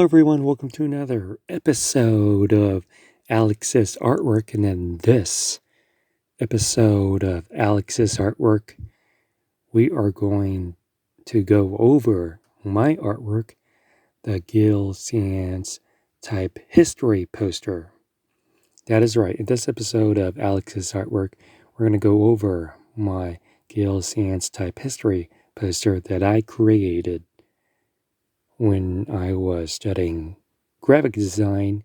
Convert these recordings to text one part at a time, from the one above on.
Hello everyone, welcome to another episode of Alex's Artwork. And in this episode of Alex's Artwork, we are going to go over my artwork, the Gill type history poster. That is right, in this episode of Alex's Artwork, we're going to go over my Gill type history poster that I created when I was studying graphic design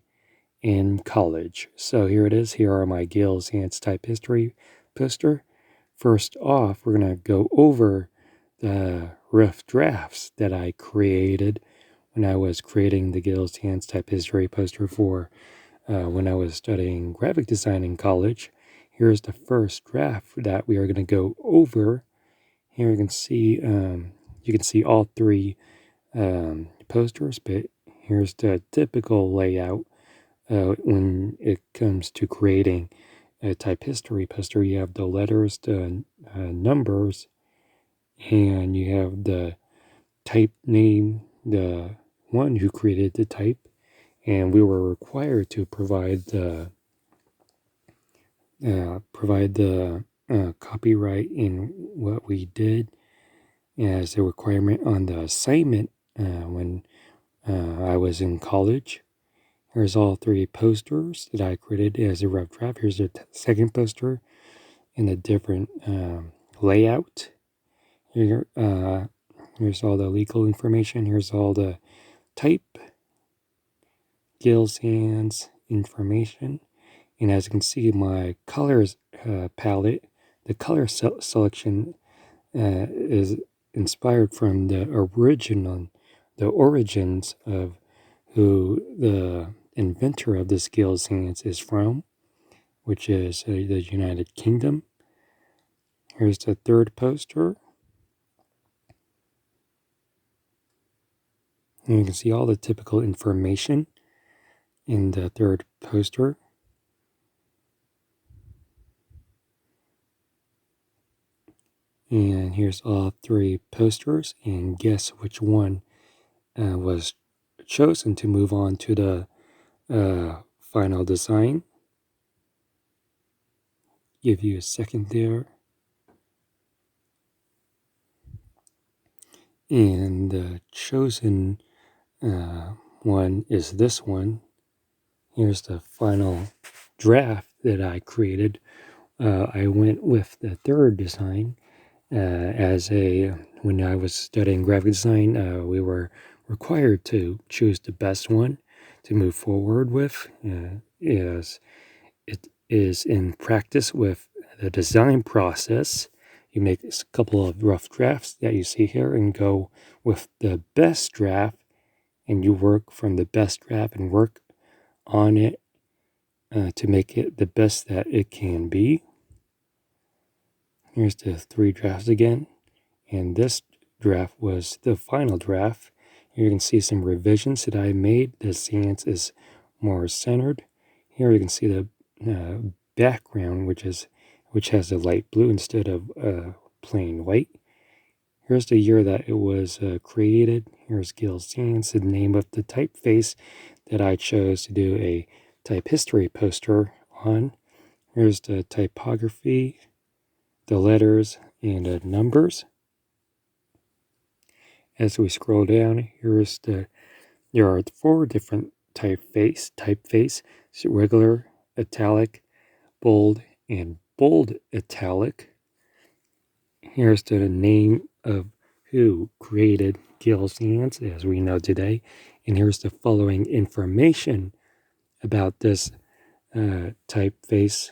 in college. So here it is. Here are my Gill type history poster. First off, we're going to go over the rough drafts that I created when I was creating the Gill type history poster for when I was studying graphic design in college. Here's the first draft that we are going to go over. Here you can see all three posters, but here's the typical layout when it comes to creating a type history poster. You have the letters, the numbers, and you have the type name, the one who created the type, and we were required to provide the copyright in what we did as a requirement on the assignment when I was in college. Here's all three posters that I created as a rough draft. Here's the second poster in a different layout. Here's all the legal information. Here's all the type, Gill information. And as you can see, my colors palette, the color selection is inspired from the origins of who the inventor of the Gill is from, which is the United Kingdom. Here's the third poster. And you can see all the typical information in the third poster. And here's all three posters, and guess which one was chosen to move on to the final design. Give you a second there. And the chosen one is this one. Here's the final draft that I created. I went with the third design when I was studying graphic design, we were required to choose the best one to move forward with, as it is in practice with the design process. You make a couple of rough drafts that you see here and go with the best draft, and you work from the best draft and work on it to make it the best that it can be. Here's the three drafts again, and this draft was the final draft. Here you can see some revisions that I made. The stance is more centered. Here you can see the background, which has a light blue instead of plain white. Here's the year that it was created. Here's Gill stance, the name of the typeface that I chose to do a type history poster on. Here's the typography, the letters, and the numbers. As we scroll down, there are four different typeface, so regular, italic, bold, and bold italic. Here's the name of who created Gill stance, as we know today. And here's the following information about this typeface.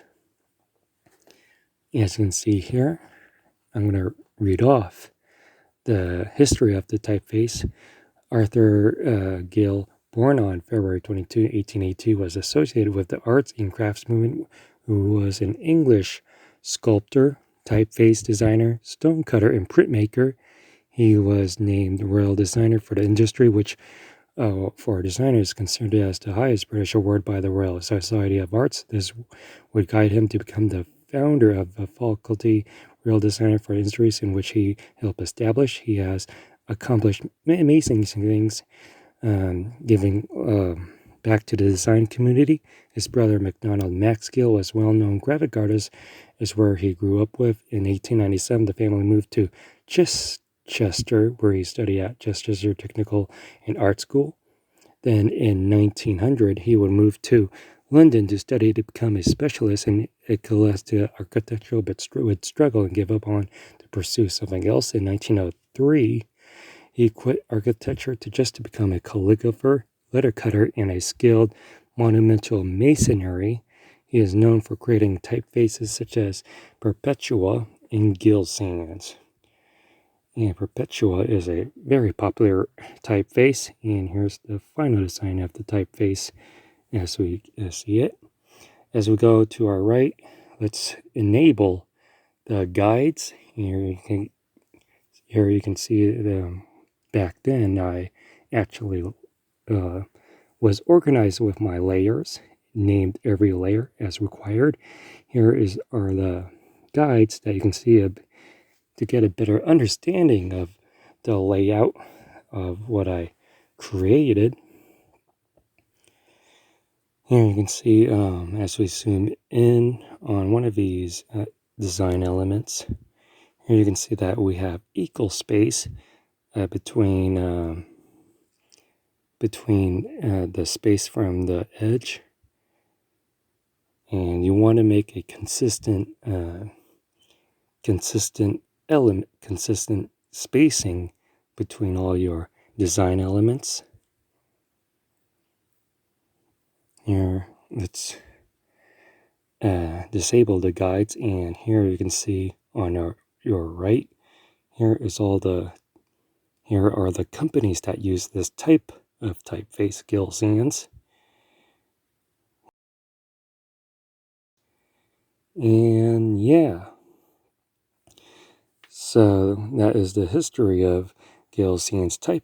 As you can see here, I'm going to read off the history of the typeface. Arthur Gill, born on February 22, 1882, was associated with the arts and crafts movement, who was an English sculptor, typeface designer, stonecutter, and printmaker. He was named Royal Designer for the industry, which for a designer is considered as the highest British award by the Royal Society of Arts. This would guide him to become the founder of the faculty Royal Designer for Industries, in which he helped establish. He has accomplished amazing things giving back to the design community. His brother McDonald Max Gill was a well-known graphic artist, is where he grew up with. In 1897, the family moved to Chester, where he studied at Chester Technical and Art School. Then in 1900, he would move to London to study to become a specialist in ecclesiastical architecture, but would struggle and give up on to pursue something else. In 1903, he quit architecture to become a calligrapher, letter cutter, and a skilled monumental masonry. He is known for creating typefaces such as Perpetua and Gill scenes. And Perpetua is a very popular typeface, and here's the final design of the typeface as we see it. As we go to our right, let's enable the guides. Here you can see them. Back then, I actually was organized with my layers, named every layer as required. Here are the guides that you can see to get a better understanding of the layout of what I created. Here you can see as we zoom in on one of these design elements, here you can see that we have equal space between the space from the edge, and you want to make a consistent spacing between all your design elements. Here, let's disable the guides, and here you can see on your right, here are the companies that use this type of typeface, Gill Sans. And yeah, so that is the history of Gill Sans type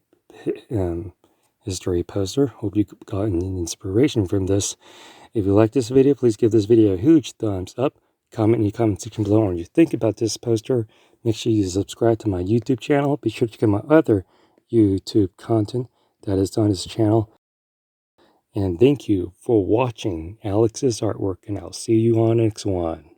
history poster. Hope you got an inspiration from this. If you like this video, please give this video a huge thumbs up. Comment in the comment section below what you think about this poster. Make sure you subscribe to my YouTube channel. Be sure to check out my other YouTube content that is on this channel. And thank you for watching Alex's artwork, and I'll see you on the next one.